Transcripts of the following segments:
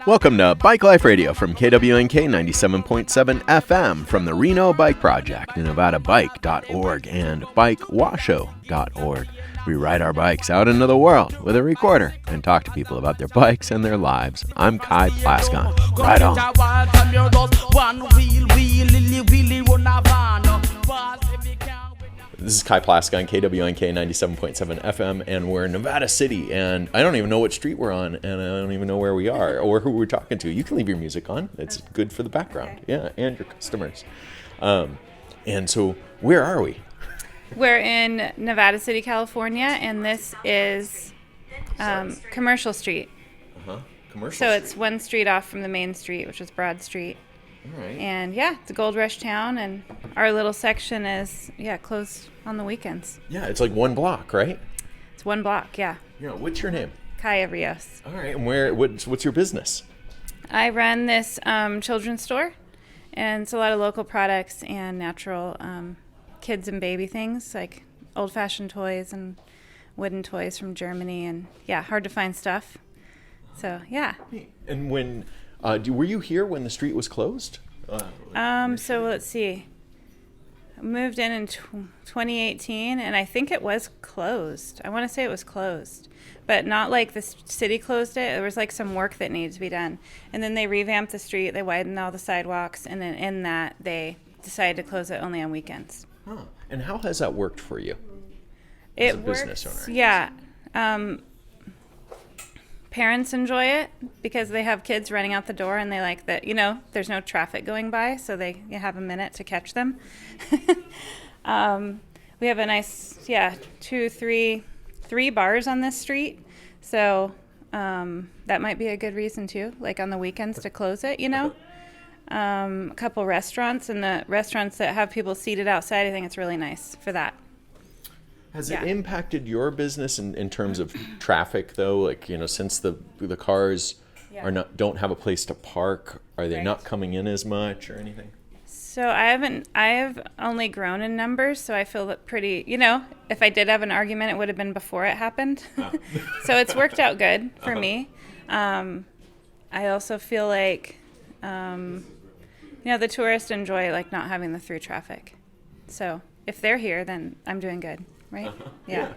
Welcome to Bike Life Radio from KWNK 97.7 FM from the Reno Bike Project, NevadaBike.org and BikeWashoe.org. We ride our bikes out into the world with a recorder and talk to people about their bikes and their lives. I'm Kai Plascon. Ride on. This is Kai Plascon, KWNK 97.7 FM, and we're in Nevada City, and I don't even know what street we're on, and I don't even know where we are or who we're talking to. You can leave your music on. It's good for the background. Okay. Yeah, and your customers. And so, where are we? We're in Nevada City, California, and this is Commercial Street. Commercial So Street. it's one street off from the main street, which is Broad Street. All right. And yeah, it's a gold rush town, and our little section is, closed on the weekends. Yeah, it's like one block, right? It's one block, yeah. Yeah, what's your name? Kaya Rios. All right, and what's your business? I run this children's store, and it's a lot of local products and natural kids and baby things, like old-fashioned toys and wooden toys from Germany, and hard to find stuff. So, yeah. And when, were you here when the street was closed? So let's see. I moved in 2018, and I think it was closed. I want to say it was closed, but not like the city closed it. There was like some work that needed to be done. And then they revamped the street. They widened all the sidewalks, and then in that, they decided to close it only on weekends. Huh. And how has that worked for you? As a business owner? Yeah. Parents enjoy it because they have kids running out the door, and they like that, there's no traffic going by, so you have a minute to catch them. We have a nice, three bars on this street, so that might be a good reason too, like on the weekends to close it, A couple restaurants, and the restaurants that have people seated outside, I think it's really nice for that. Has it impacted your business in terms of traffic, though? Like, since the cars don't have a place to park, are they not coming in as much or anything? So I have only grown in numbers, so I feel that pretty, if I did have an argument, it would have been before it happened. Oh. So it's worked out good for me. I also feel like, the tourists enjoy like not having the through traffic. So if they're here, then I'm doing good. Right? Yeah.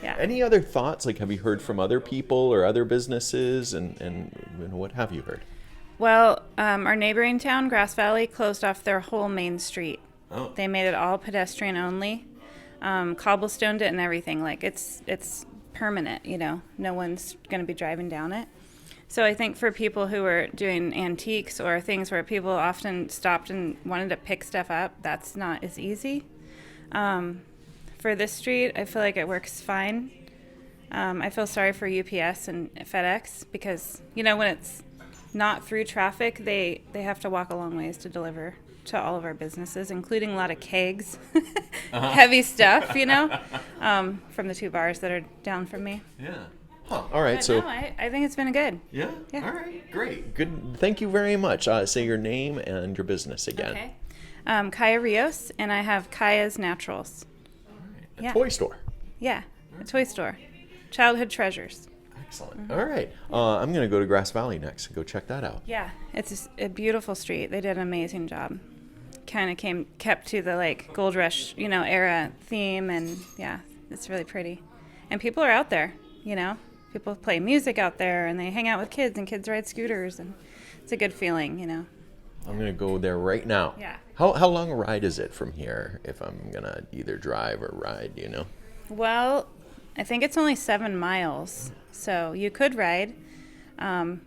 Any other thoughts? Like, have you heard from other people or other businesses, and what have you heard? Well, our neighboring town, Grass Valley, closed off their whole main street. Oh. They made it all pedestrian only, cobblestoned it and everything. Like it's permanent. No one's going to be driving down it. So I think for people who are doing antiques or things where people often stopped and wanted to pick stuff up, that's not as easy. For this street, I feel like it works fine. I feel sorry for UPS and FedEx because, when it's not through traffic, they have to walk a long ways to deliver to all of our businesses, including a lot of kegs, heavy stuff, from the two bars that are down from me. Yeah. Huh. All right. But I think it's been good. Yeah? All right. Great. Good. Thank you very much. Say your name and your business again. Okay. Kaya Rios, and I have Kaya's Naturals. A toy store. Yeah, a toy store. Childhood treasures. Excellent. Mm-hmm. All right. I'm going to go to Grass Valley next and go check that out. Yeah, it's a beautiful street. They did an amazing job. Kind of kept to the Gold Rush, era theme, and it's really pretty. And people are out there, People play music out there, and they hang out with kids, and kids ride scooters, and it's a good feeling, I'm going to go there right now. Yeah. How long a ride is it from here if I'm going to either drive or ride, Well, I think it's only 7 miles, so you could ride. I'm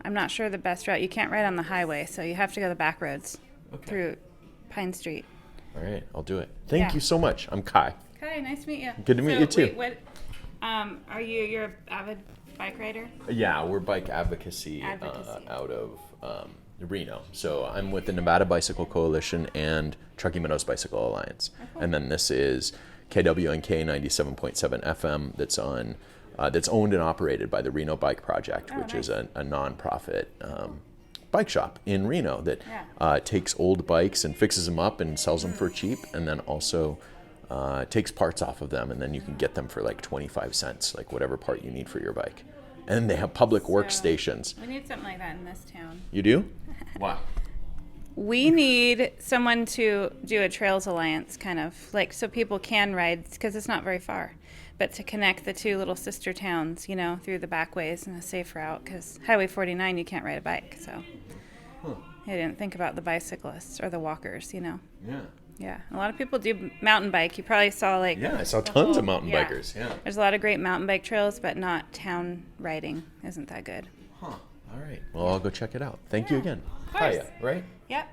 not sure the best route. You can't ride on the highway, so you have to go the back roads through Pine Street. All right, I'll do it. Thank you so much. I'm Kai. Kai, nice to meet you. Good to meet you too. Wait, you're an avid bike rider? Yeah, we're bike advocacy. Out of Reno. So I'm with the Nevada Bicycle Coalition and Truckee Meadows Bicycle Alliance. Okay. And then this is KWNK 97.7 FM that's owned and operated by the Reno Bike Project, which is a nonprofit bike shop in Reno that takes old bikes and fixes them up and sells them for cheap, and then also takes parts off of them, and then you can get them for like 25 cents, like whatever part you need for your bike. and they have public workstations. We need something like that in this town. You do? Wow. We need someone to do a Trails Alliance kind of, like, so people can ride, because it's not very far, but to connect the two little sister towns, you know, through the back ways and a safe route, because Highway 49, you can't ride a bike, so I didn't think about the bicyclists or the walkers, you know. Yeah. Yeah, a lot of people do mountain bike. You probably saw, like... Yeah, I saw tons of mountain bikers, yeah. There's a lot of great mountain bike trails, but not town riding isn't that good. Huh, all right. Well, I'll go check it out. Thank you again. Hiya, right? Yep.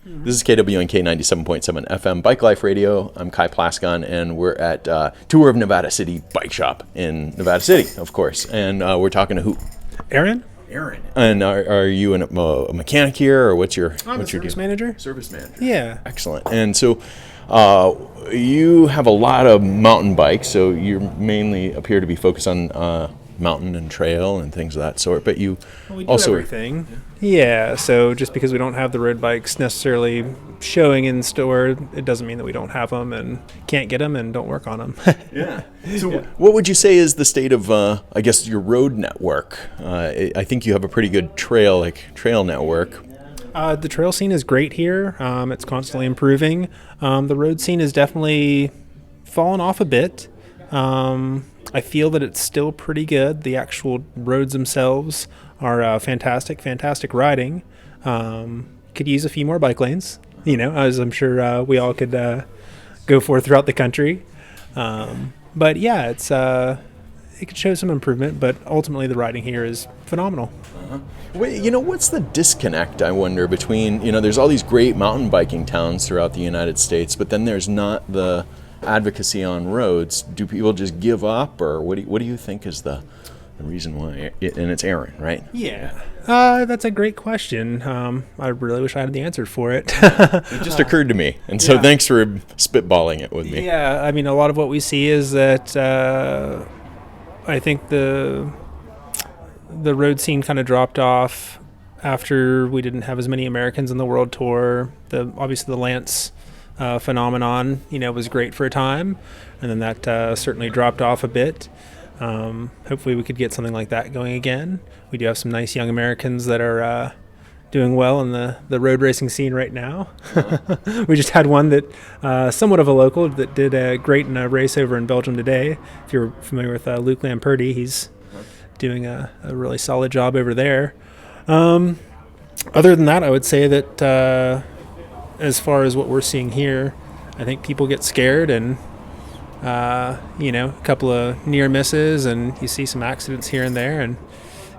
This is KWNK 97.7 FM Bike Life Radio. I'm Kai Plascon, and we're at Tour of Nevada City Bike Shop in Nevada City, of course. And we're talking to who? Aaron. And are you a mechanic here, or what's your service manager? Service manager. Yeah. Excellent. And so you have a lot of mountain bikes, so you mainly appear to be focused on mountain and trail and things of that sort, but you we do also everything. Yeah, so just because we don't have the road bikes necessarily showing in store, it doesn't mean that we don't have them and can't get them and don't work on them. Yeah. So what would you say is the state of, I guess, your road network? I think you have a pretty good trail network. The trail scene is great here. It's constantly improving. The road scene has definitely fallen off a bit. I feel that it's still pretty good. The actual roads themselves are fantastic riding. Could use a few more bike lanes, you know, as I'm sure we all could go for throughout the country. But yeah, it could show some improvement, but ultimately the riding here is phenomenal. Well, you know, what's the disconnect, I wonder, between, you know, there's all these great mountain biking towns throughout the United States, but then there's not the advocacy on roads. Do people just give up, or what do you think is the reason why? And it's Aaron, right? Yeah. That's a great question. I really wish I had the answer for it. It just occurred to me, and so thanks for spitballing it with me. Yeah, I mean, a lot of what we see is that I think the road scene kind of dropped off after we didn't have as many Americans in the world tour. Obviously the Lance phenomenon, you know, was great for a time, and then that certainly dropped off a bit. Hopefully we could get something like that going again. We do have some nice young Americans that are doing well in the road racing scene right now. We just had one that somewhat of a local that did great in a race over in Belgium today. If you're familiar with Luke Lamperti, he's doing a really solid job over there. Other than that, I would say that as far as what we're seeing here, I think people get scared and you know, a couple of near misses, and you see some accidents here and there, and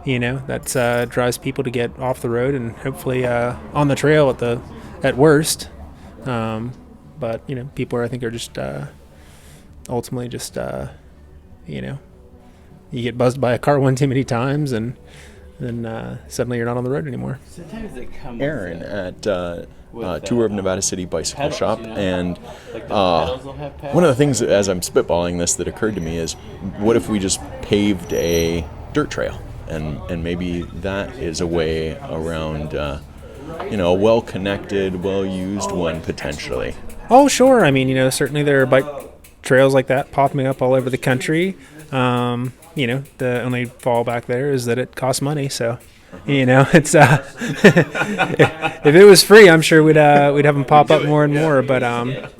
you know, that drives people to get off the road and hopefully on the trail at worst. But you know, people I think are just ultimately just you know, you get buzzed by a car one too many times, and then suddenly you're not on the road anymore. Sometimes they come. Aaron at Tour of Nevada City Bicycle Shop, and one of the things, as I'm spitballing this, that occurred to me is, what if we just paved a dirt trail, and maybe that is a way around, you know, a well-connected, well-used one potentially. Oh, sure. I mean, you know, certainly there are bike trails like that popping up all over the country. You know, the only fallback there is that it costs money, so. You know, it's if it was free, I'm sure we'd have them pop up more and more. But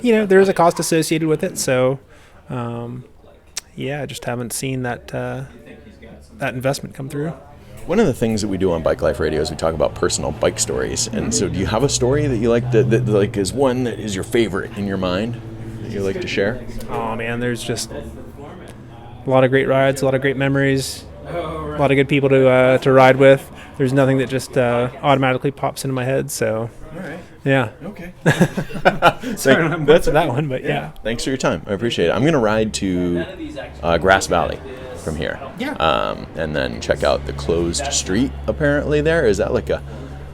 you know, there is a cost associated with it. So, yeah, I just haven't seen that investment come through. One of the things that we do on Bike Life Radio is we talk about personal bike stories. And so, do you have a story that you like that like is one that is your favorite in your mind that you like to share? Oh man, there's just a lot of great rides, a lot of great memories, a lot of good people to ride with. There's nothing that just automatically pops into my head, so all right. Yeah. Okay. Sorry, that's that one, but yeah. Thanks for your time. I appreciate it. I'm going to ride to Grass Valley from here. Yeah. And then check out the closed street apparently there. Is that like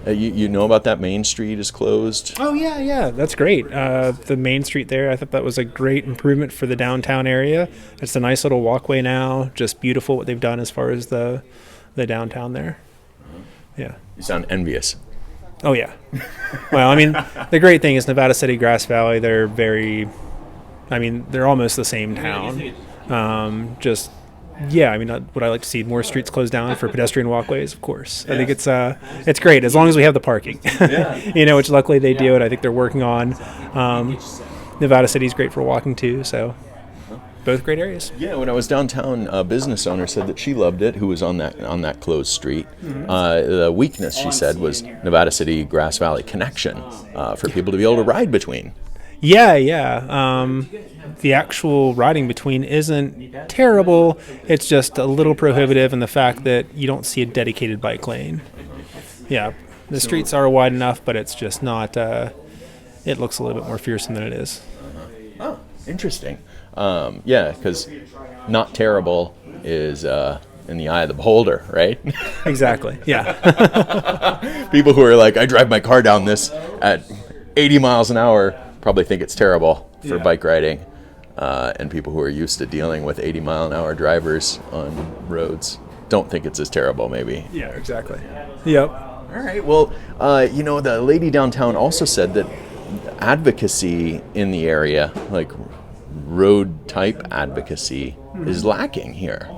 you know about that main street is closed? Oh, yeah. That's great. The main street there, I thought that was a great improvement for the downtown area. It's a nice little walkway now. Just beautiful what they've done as far as the downtown there. Yeah. You sound envious. Oh, yeah. Well, I mean, the great thing is Nevada City, Grass Valley, they're almost the same town. Just Yeah, I mean, would I like to see more streets closed down for pedestrian walkways? Of course. I think it's great as long as we have the parking, which luckily they do, and I think they're working on. Nevada City's great for walking too, so both great areas. Yeah, when I was downtown, a business owner said that she loved it, who was on that closed street. The weakness, she said, was Nevada City Grass Valley connection for people to be able to ride between. Yeah. The actual riding between isn't terrible. It's just a little prohibitive in the fact that you don't see a dedicated bike lane. Yeah, the streets are wide enough, but it's just not. It looks a little bit more fearsome than it is. Oh, interesting. Yeah, because not terrible is in the eye of the beholder, right? Exactly. Yeah. People who are like, I drive my car down this at 80 miles an hour probably think it's terrible for bike riding. And people who are used to dealing with 80 mile an hour drivers on roads don't think it's as terrible, maybe. Yeah, exactly. Yep. All right. Well, the lady downtown also said that advocacy in the area, like road type advocacy, is lacking here.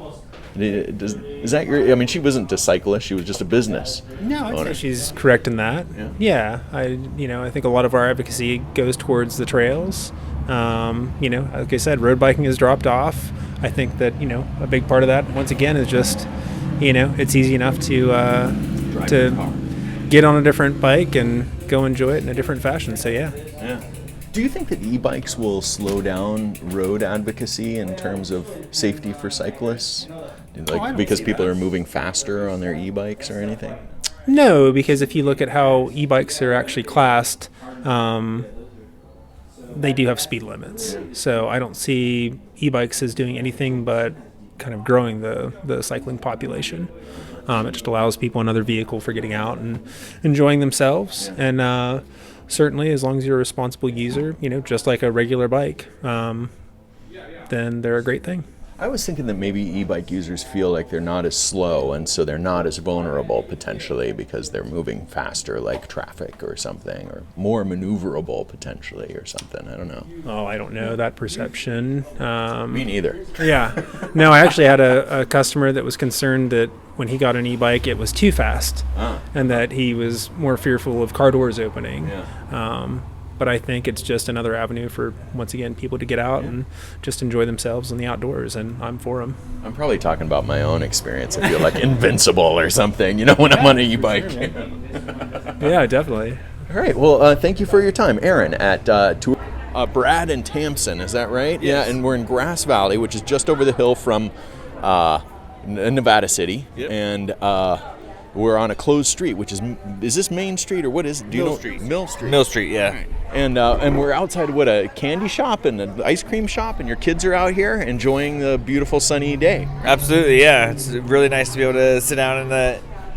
Is that I mean, she wasn't a cyclist; she was just a business. No, I'd say she's correct in that. Yeah. I think a lot of our advocacy goes towards the trails. Like I said, road biking has dropped off. I think that a big part of that, once again, is just it's easy enough to get on a different bike and go enjoy it in a different fashion. So yeah. Do you think that e-bikes will slow down road advocacy in terms of safety for cyclists? Because people are moving faster on their e-bikes or anything? No, because if you look at how e-bikes are actually classed, they do have speed limits. So I don't see e-bikes as doing anything but kind of growing the cycling population. It just allows people another vehicle for getting out and enjoying themselves. And certainly, as long as you're a responsible user, just like a regular bike, then they're a great thing. I was thinking that maybe e-bike users feel like they're not as slow, and so they're not as vulnerable potentially because they're moving faster, like traffic or something, or more maneuverable potentially or something. I don't know. Oh, I don't know that perception. Me neither. Yeah. No, I actually had a customer that was concerned that when he got an e-bike, it was too fast, and that he was more fearful of car doors opening. Yeah. But I think it's just another avenue for, once again, people to get out and just enjoy themselves in the outdoors, and I'm for them. I'm probably talking about my own experience. I feel like invincible or something, when I'm on an e-bike. Yeah, definitely. All right. Well, thank you for your time, Aaron, at Brad and Tamsin. Is that right? Yes. Yeah, and we're in Grass Valley, which is just over the hill from Nevada City. Yep. And we're on a closed street, which is this Main Street or what is it? Mill Street. Mill Street. Mill Street, yeah. Right. And we're outside a candy shop and an ice cream shop, and your kids are out here enjoying the beautiful sunny day. Absolutely, yeah. It's really nice to be able to sit down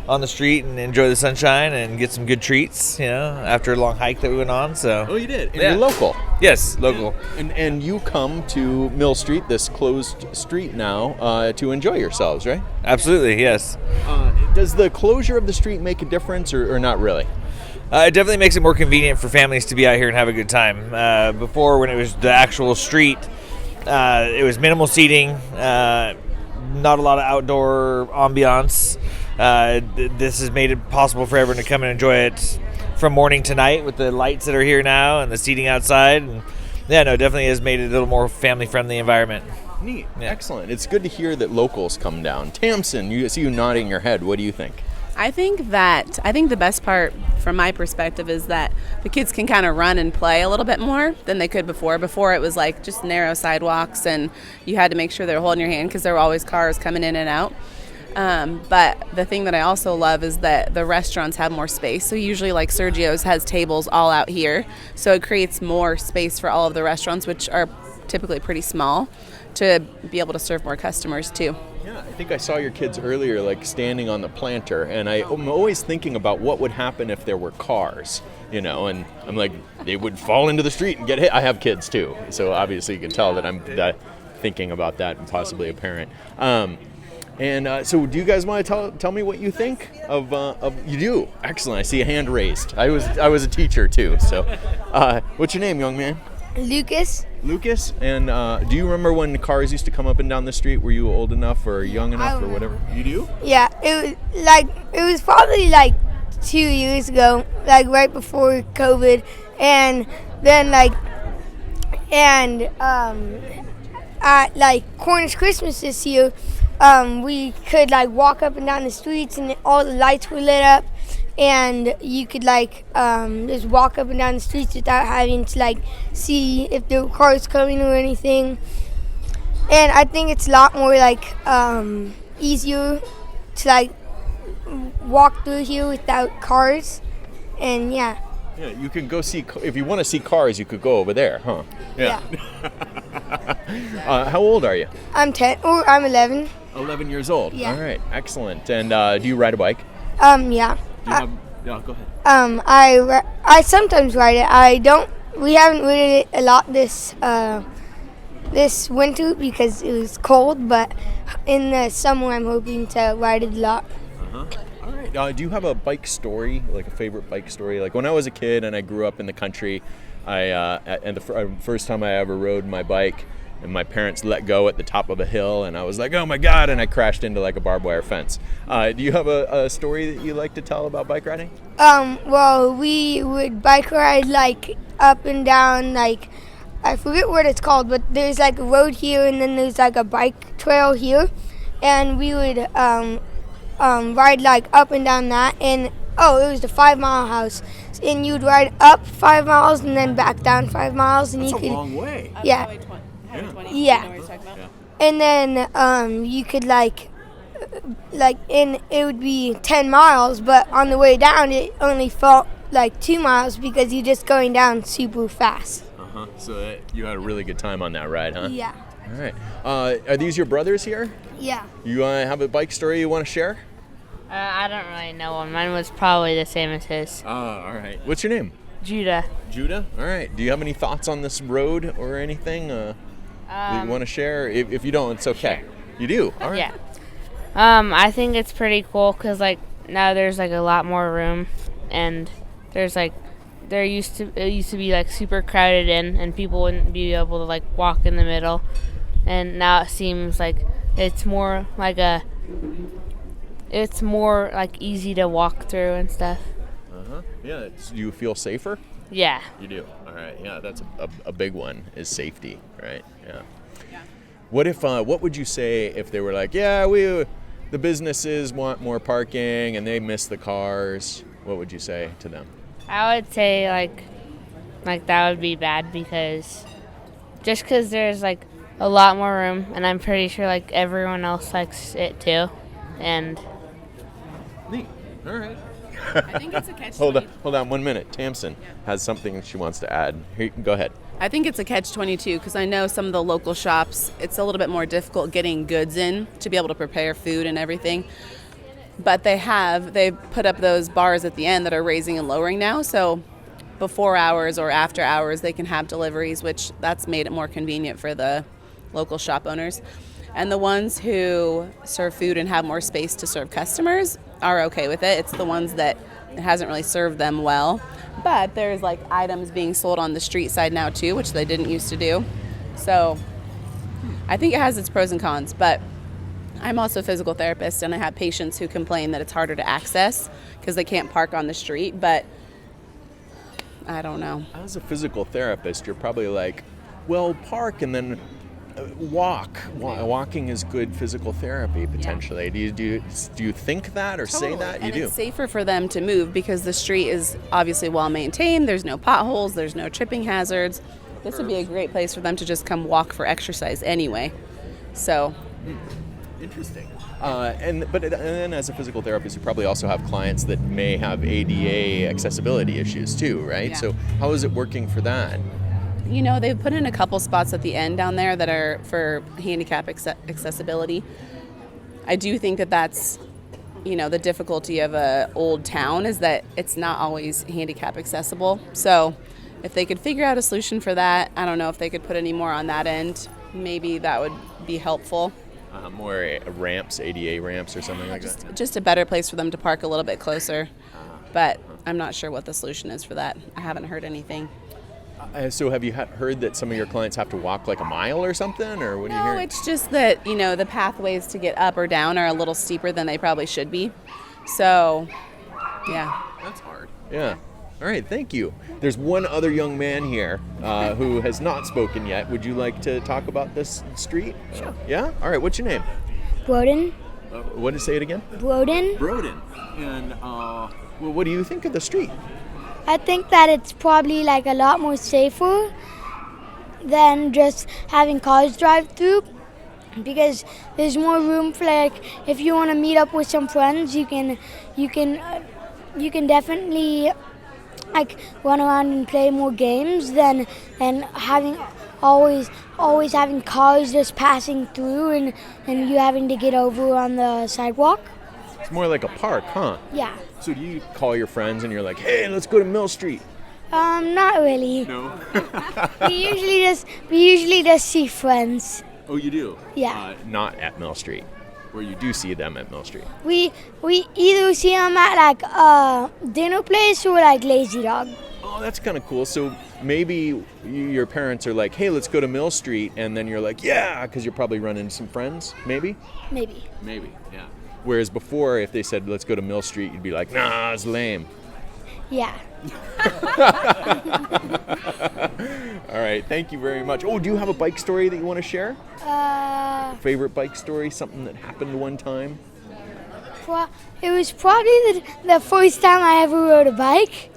on the street and enjoy the sunshine and get some good treats, after a long hike that we went on. So. Oh, you did? And yeah. You're local? Yes, local. Yeah. And you come to Mill Street, this closed street now, to enjoy yourselves, right? Absolutely, yes. Does the closure of the street make a difference or not really? It definitely makes it more convenient for families to be out here and have a good time. Before, when it was the actual street, it was minimal seating, not a lot of outdoor ambiance. This has made it possible for everyone to come and enjoy it from morning to night with the lights that are here now and the seating outside. And it definitely has made it a little more family-friendly environment. Neat. Yeah. Excellent. It's good to hear that locals come down. Tamsin, I see you nodding your head. What do you think? I think the best part from my perspective is that the kids can kind of run and play a little bit more than they could before. Before it was like just narrow sidewalks and you had to make sure they're holding your hand because there were always cars coming in and out. But the thing that I also love is that the restaurants have more space. So usually like Sergio's has tables all out here. So it creates more space for all of the restaurants, which are typically pretty small, to be able to serve more customers too. Yeah, I think I saw your kids earlier like standing on the planter, and I'm always thinking about what would happen if there were cars, and I'm like, they would fall into the street and get hit. I have kids too, so obviously you can tell that I'm thinking about that and possibly a parent. So do you guys want to tell me what you think of you do? Excellent. I see a hand raised. I was a teacher too. So what's your name, young man? Lucas. Lucas, and do you remember when cars used to come up and down the street? Were you old enough or young enough or whatever? You do? Yeah, it was probably like 2 years ago, like right before COVID, and then at like Cornish Christmas this year, we could like walk up and down the streets and all the lights were lit up, and you could just walk up and down the streets without having to like see if there were cars coming or anything. And I think it's a lot more like easier to like walk through here without cars, and yeah. Yeah, you can go see, if you want to see cars, you could go over there, huh? Yeah. How old are you? I'm 10, or I'm 11. 11 years old. Yeah. All right, excellent. And do you ride a bike? Yeah. Do you have, yeah, go ahead. I sometimes ride it. We haven't ridden it a lot this winter because it was cold, but in the summer I'm hoping to ride it a lot. All right. Do you have a bike story, like a favorite bike story? Like when I was a kid and I grew up in the country, and the first time I ever rode my bike, and my parents let go at the top of a hill, and I was like, oh my God, and I crashed into like a barbed wire fence. Do you have a story that you like to tell about bike riding? Well, we would bike ride like up and down, like I forget what it's called, but there's like a road here and then there's like a bike trail here, and we would ride like up and down that, and it was the 5 Mile House, and you'd ride up 5 miles and then back down 5 miles, and That's you could a long way. yeah. Yeah. And then you could and it would be 10 miles, but on the way down it only felt like 2 miles because you're just going down super fast. So you had a really good time on that ride, huh? Yeah. All right. Are these your brothers here? Yeah. You have a bike story you want to share? I don't really know one. Mine was probably the same as his. All right. What's your name? Judah. Judah? All right. Do you have any thoughts on this road or anything that you want to share? If you don't, it's okay. Sure. You do? All right. Yeah. I think it's pretty cool because like now there's like a lot more room, and there's like it used to be like super crowded in, and people wouldn't be able to like walk in the middle, and now it seems like it's more like easy to walk through and stuff. Yeah. Do you feel safer? Yeah. You do. All right. Yeah, that's a big one is safety, right? Yeah. What would you say if they were like, yeah, the businesses want more parking and they miss the cars? What would you say to them? I would say like that would be bad because there's like a lot more room, and I'm pretty sure like everyone else likes it too, and. Neat. All right. I think it's a catch. Hold on 1 minute. Tamsin has something she wants to add. Here, go ahead. I think it's a catch-22 because I know some of the local shops, it's a little bit more difficult getting goods in to be able to prepare food and everything. But they put up those bars at the end that are raising and lowering now. So before hours or after hours, they can have deliveries, which that's made it more convenient for the local shop owners. And the ones who serve food and have more space to serve customers are okay with it. It's the ones that it hasn't really served them well. But there's like items being sold on the street side now too, which they didn't used to do. So I think it has its pros and cons, but I'm also a physical therapist, and I have patients who complain that it's harder to access because they can't park on the street, but I don't know. As a physical therapist, you're probably like, well, park and then walk. Walking is good physical therapy potentially. Yeah. Do you think that or Totally. say that? And you do. It's safer for them to move because the street is obviously well maintained. There's no potholes. There's no tripping hazards. This would be a great place for them to just come walk for exercise anyway. So. Interesting. And then as a physical therapist, you probably also have clients that may have ADA accessibility issues too, right? Yeah. So how is it working for that? You know, they've put in a couple spots at the end down there that are for handicap accessibility. I do think that that's, the difficulty of a old town is that it's not always handicap accessible. So if they could figure out a solution for that, I don't know if they could put any more on that end. Maybe that would be helpful. More ramps, ADA ramps or something like that? Just a better place for them to park a little bit closer. But I'm not sure what the solution is for that. I haven't heard anything. So have you heard that some of your clients have to walk like a mile or something, or what are you No, hearing? it's just that, the pathways to get up or down are a little steeper than they probably should be. So, yeah. That's hard. Yeah. All right, thank you. There's one other young man here who has not spoken yet. Would you like to talk about this street? Sure. Yeah? All right, what's your name? Broden. What did it say it again? Broden. Broden. And well, what do you think of the street? I think that it's probably like a lot more safer than just having cars drive through, because there's more room for, like, if you want to meet up with some friends, you can definitely like run around and play more games than having always having cars just passing through and you having to get over on the sidewalk. It's more like a park, huh? Yeah. So do you call your friends and you're like, hey, let's go to Mill Street? Not really. No. We usually just see friends. Oh, you do? Yeah. Not at Mill Street, where you do see them at Mill Street. We either see them at like a dinner place or like Lazy Dog. Oh, that's kind of cool. So maybe your parents are like, hey, let's go to Mill Street, and then you're like, yeah, because you're probably running into some friends, maybe? Maybe. Maybe, yeah. Whereas before, if they said, let's go to Mill Street, you'd be like, nah, it's lame. Yeah. All right, thank you very much. Oh, do you have a bike story that you want to share? Favorite bike story, something that happened one time? It was probably the first time I ever rode a bike,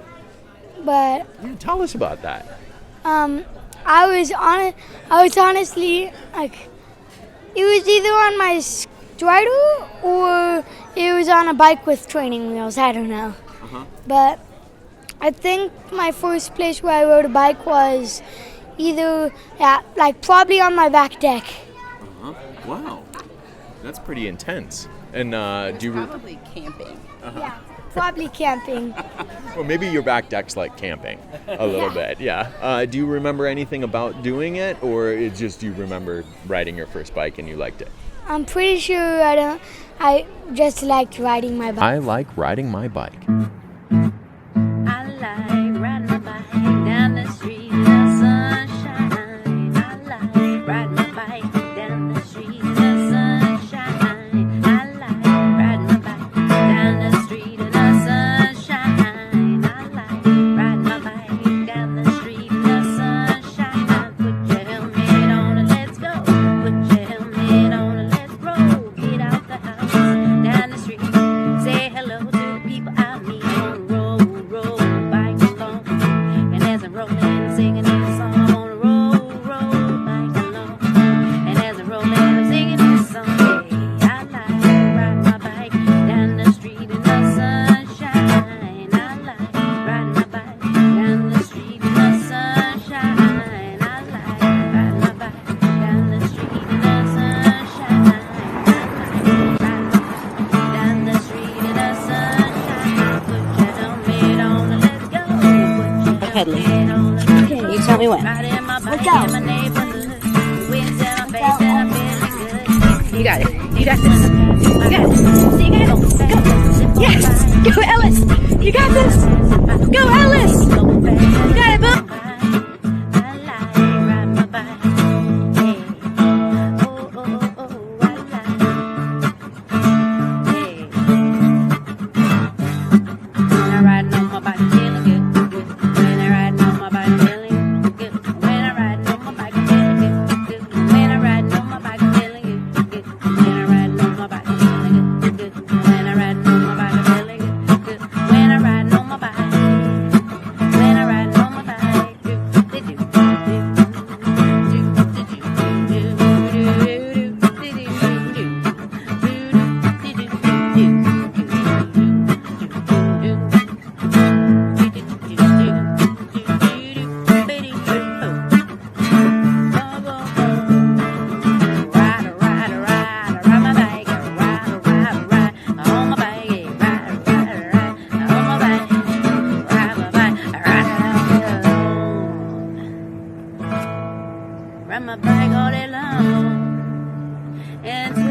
but Yeah, tell us about that. I was honestly like, it was either on my strider or it was on a bike with training wheels. I don't know. But I think my first place where I rode a bike was either, probably on my back deck. Wow, that's pretty intense. And do you? Probably camping. Yeah, probably camping. Well, maybe your back deck's like camping a little bit. Yeah. Do you remember anything about doing it, or it's just you remember riding your first bike and you liked it? I'm pretty sure I just liked riding my bike. I like riding my bike. I like riding my bike down the street in the sunshine. I like riding my bike down the street in the sunshine. I like riding my bike down the street in the sunshine. I like riding my bike down the street in the sunshine. Put your helmet on and let's go. Put your helmet on and let's roll. Get out the house, down the street. Say hello to the people I meet on the road, bike along. And as I'm rolling, singing this song, I'm on the road, bike along. And as I'm rolling, I'm singing this song. Yeah, I like riding my bike down the street in the sunshine. I like riding my bike down the street in the sunshine. I like riding my bike down the street in the sunshine. I like riding my bike down the street in the sunshine. Put your helmet on and let's go. Put your helmet on and let's go. You tell me when. Riding my bike in my neighborhood. The wind's in my face and I'm feeling good. You got it. You got this. You got it. Sing it. Go. Yes. Go, Ellis. You got this. Go, Ellis. You got it, boo. I like riding my bike. Hey. Oh, oh, oh, I like. Hey. When I'm riding on my bike, feeling good, good. When I'm riding on my bike, feeling good. When I'm riding on my bike, feeling good, good. When I'm riding on my bike, feeling good, good. When I'm riding on my bike, feeling good, good. When I'm riding on my bike, feeling good, good. When I'm riding on my bike, when I'm riding on my bike, do do ride my bike all day long until